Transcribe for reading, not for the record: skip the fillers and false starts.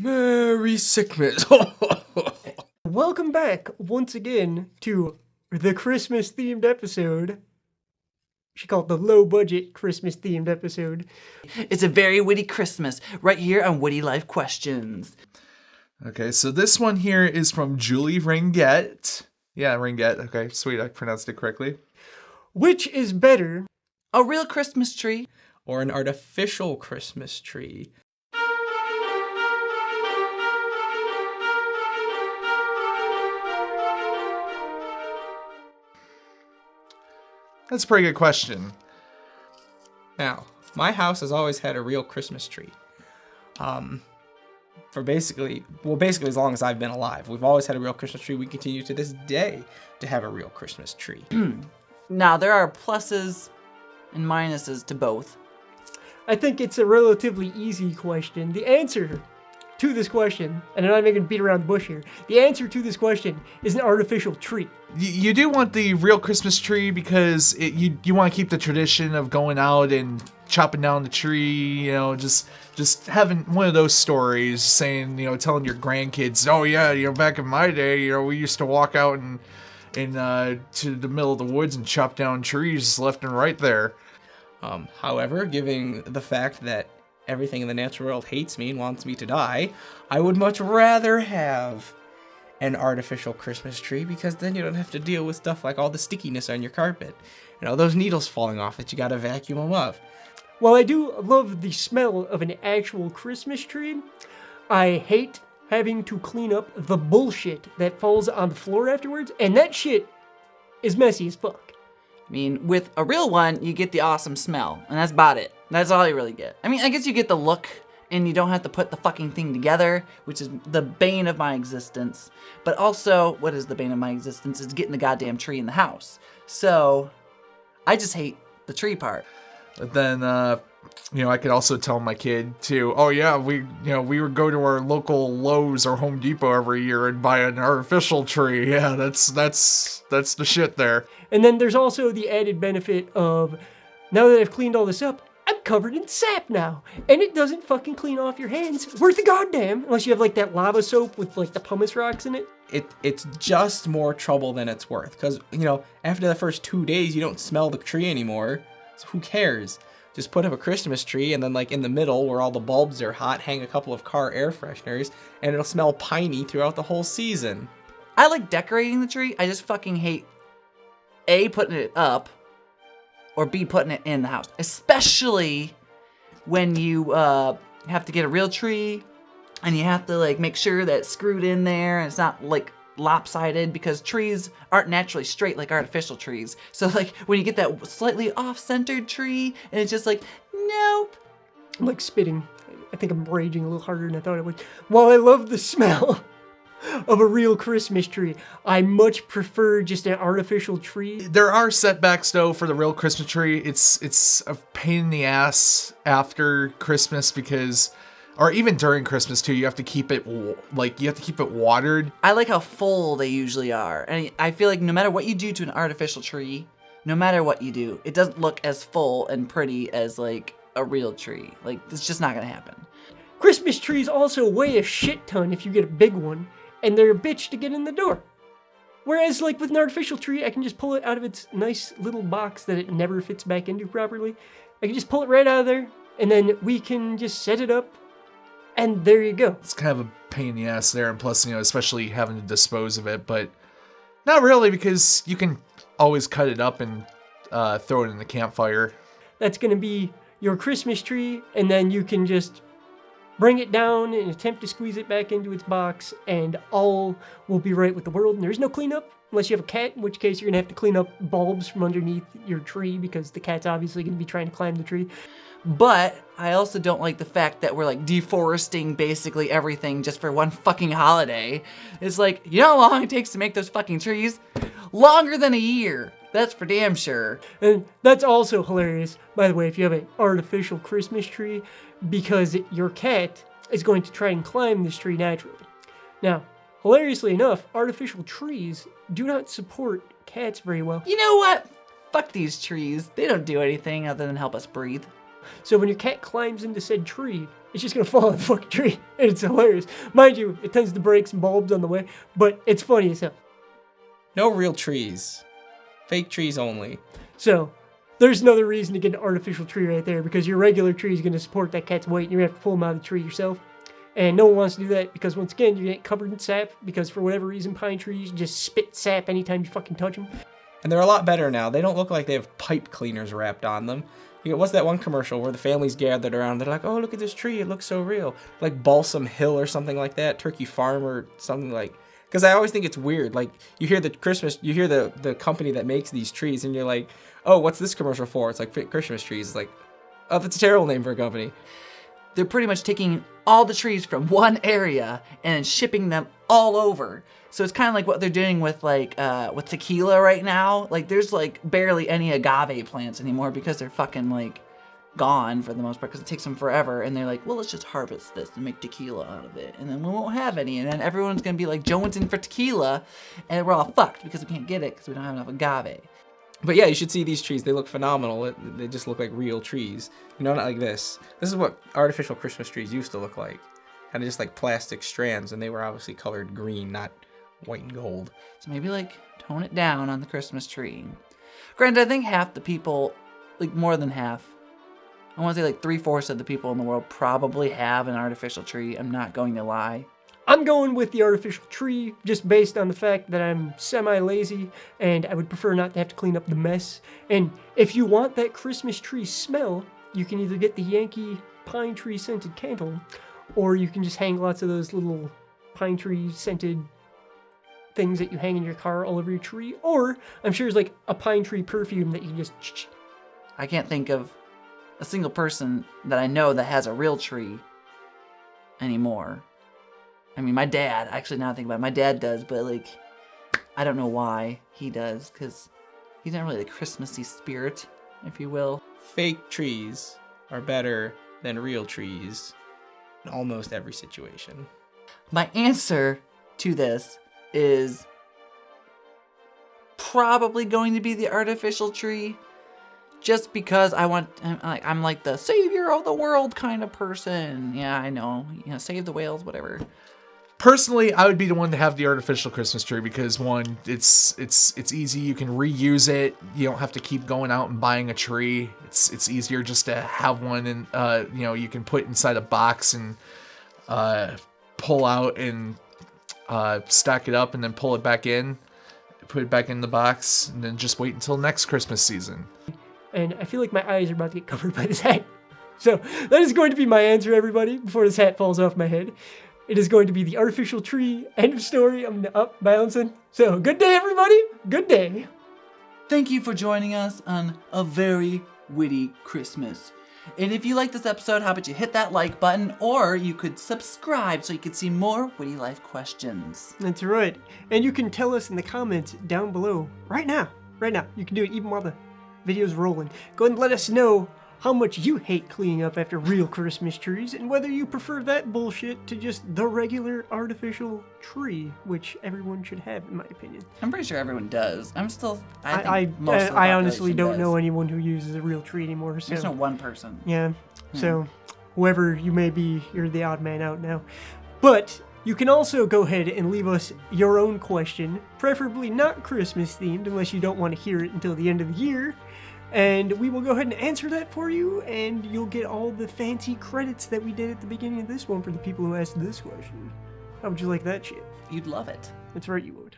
Merry Sickmas. Welcome back once again to the Christmas themed episode. She called it the low budget Christmas themed episode. It's a very witty Christmas right here on Witty Life Questions. Okay, so this one here is from Julie Ringette. Yeah, Ringette. Okay, sweet. I pronounced it correctly. Which is better? A real Christmas tree or an artificial Christmas tree? That's a pretty good question. Now, my house has always had a real Christmas tree. For basically as long as I've been alive. We've always had a real Christmas tree. We continue to this day to have a real Christmas tree. Now, there are pluses and minuses to both. I think it's a relatively easy question. The answer to this question, and I'm not even going to beat around the bush here, the answer to this question is an artificial tree. You do want the real Christmas tree because you want to keep the tradition of going out and chopping down the tree, just having one of those stories saying, telling your grandkids, oh yeah, back in my day, we used to walk out and to the middle of the woods and chop down trees left and right there. However, given the fact that everything in the natural world hates me and wants me to die, I would much rather have an artificial Christmas tree, because then you don't have to deal with stuff like all the stickiness on your carpet. Those needles falling off that you gotta vacuum them up. While I do love the smell of an actual Christmas tree, I hate having to clean up the bullshit that falls on the floor afterwards, and that shit is messy as fuck. I mean, with a real one, you get the awesome smell, and that's about it. That's all you really get. I mean, I guess you get the look, and you don't have to put the fucking thing together, which is the bane of my existence. But also, what is the bane of my existence is getting the goddamn tree in the house. So, I just hate the tree part. But then, I could also tell my kid too, oh yeah, we would go to our local Lowe's or Home Depot every year and buy an artificial tree. Yeah, that's the shit there. And then there's also the added benefit of, now that I've cleaned all this up, I'm covered in sap now. And it doesn't fucking clean off your hands worth the goddamn, unless you have like that lava soap with like the pumice rocks in it. It's just more trouble than it's worth, because, after the first 2 days, you don't smell the tree anymore. So who cares? Just put up a Christmas tree, and then like in the middle where all the bulbs are hot, hang a couple of car air fresheners, and it'll smell piney throughout the whole season. I like decorating the tree. I just fucking hate A, putting it up, or B, putting it in the house. Especially when you have to get a real tree, and you have to like make sure that it's screwed in there, and it's not like lopsided, because trees aren't naturally straight like artificial trees. So like when you get that slightly off-centered tree, and it's just like, nope. I'm like spitting. I think I'm raging a little harder than I thought I would. While I love the smell of a real Christmas tree, I much prefer just an artificial tree. There are setbacks though for the real Christmas tree. It's a pain in the ass after Christmas, because, or even during Christmas too, you have to keep it watered. I like how full they usually are. And I feel like no matter what you do to an artificial tree, no matter what you do, it doesn't look as full and pretty as like a real tree. Like, it's just not gonna happen. Christmas trees also weigh a shit ton if you get a big one, and they're a bitch to get in the door. Whereas like with an artificial tree, I can just pull it out of its nice little box that it never fits back into properly. I can just pull it right out of there, and then we can just set it up, and there you go. It's kind of a pain in the ass there, and plus, especially having to dispose of it, but not really, because you can always cut it up and throw it in the campfire. That's going to be your Christmas tree, and then you can just bring it down and attempt to squeeze it back into its box, and all will be right with the world. And there's no cleanup, unless you have a cat, in which case you're going to have to clean up bulbs from underneath your tree, because the cat's obviously going to be trying to climb the tree. But I also don't like the fact that we're like deforesting basically everything just for one fucking holiday. It's like, you know how long it takes to make those fucking trees? Longer than a year. That's for damn sure. And that's also hilarious, by the way, if you have an artificial Christmas tree, because your cat is going to try and climb this tree naturally. Now, hilariously enough, artificial trees do not support cats very well. You know what? Fuck these trees. They don't do anything other than help us breathe. So when your cat climbs into said tree, it's just gonna fall on the fucking tree, and it's hilarious. Mind you, it tends to break some bulbs on the way, but it's funny as hell. No real trees. Fake trees only. So there's another reason to get an artificial tree right there, because your regular tree is gonna support that cat's weight, and you're gonna have to pull him out of the tree yourself. And no one wants to do that because, once again, you get covered in sap, because for whatever reason, pine trees just spit sap anytime you fucking touch them. And they're a lot better now. They don't look like they have pipe cleaners wrapped on them. You know, what's that one commercial where the families gathered around? They're like, oh, look at this tree. It looks so real. Like Balsam Hill or something like that. Turkey Farm or something like... Because I always think it's weird. Like, you hear the company that makes these trees, and you're like, oh, what's this commercial for? It's like Christmas trees. It's like, oh, that's a terrible name for a company. They're pretty much taking all the trees from one area and shipping them all over. So it's kind of like what they're doing with with tequila right now. Like, there's like barely any agave plants anymore because they're fucking like gone for the most part, because it takes them forever. And they're like, well, let's just harvest this and make tequila out of it, and then we won't have any, and then everyone's gonna be like jonesing for tequila, and we're all fucked because we can't get it because we don't have enough agave. But yeah, you should see these trees. They look phenomenal. They just look like real trees. You know, not like this. This is what artificial Christmas trees used to look like. Kind of just like plastic strands, and they were obviously colored green, not white and gold. So maybe like tone it down on the Christmas tree. Granted, I think half the people, like more than half, I want to say like 3/4 of the people in the world probably have an artificial tree. I'm not going to lie. I'm going with the artificial tree just based on the fact that I'm semi-lazy and I would prefer not to have to clean up the mess. And if you want that Christmas tree smell, you can either get the Yankee pine tree scented candle, or you can just hang lots of those little pine tree scented things that you hang in your car all over your tree. Or I'm sure there's like a pine tree perfume that you just... I can't think of a single person that I know that has a real tree anymore. I mean, my dad, actually, now I think about it, my dad does, but, like, I don't know why he does, because he's not really the Christmassy spirit, if you will. Fake trees are better than real trees in almost every situation. My answer to this is probably going to be the artificial tree, just because I'm like the savior of the world kind of person. Yeah, I know, save the whales, whatever. Personally, I would be the one to have the artificial Christmas tree because, one, it's easy. You can reuse it. You don't have to keep going out and buying a tree. It's easier just to have one, and you can put inside a box and pull out and stack it up, and then pull it back in, put it back in the box, and then just wait until next Christmas season. And I feel like my eyes are about to get covered by this hat. So that is going to be my answer, everybody, before this hat falls off my head. It is going to be the artificial tree. End of story. I'm up bouncing. So good day, everybody. Good day. Thank you for joining us on a very witty Christmas. And if you like this episode, how about you hit that like button, or you could subscribe so you can see more witty life questions. That's right. And you can tell us in the comments down below right now. Right now. You can do it even while the video's rolling. Go ahead and let us know how much you hate cleaning up after real Christmas trees, and whether you prefer that bullshit to just the regular artificial tree, which everyone should have, in my opinion. I'm pretty sure everyone does. I honestly don't know anyone who uses a real tree anymore. So. There's no one person. Yeah. So whoever you may be, you're the odd man out now. But you can also go ahead and leave us your own question, preferably not Christmas themed, unless you don't want to hear it until the end of the year. And we will go ahead and answer that for you, and you'll get all the fancy credits that we did at the beginning of this one for the people who asked this question. How would you like that shit? You'd love it. That's right, you would.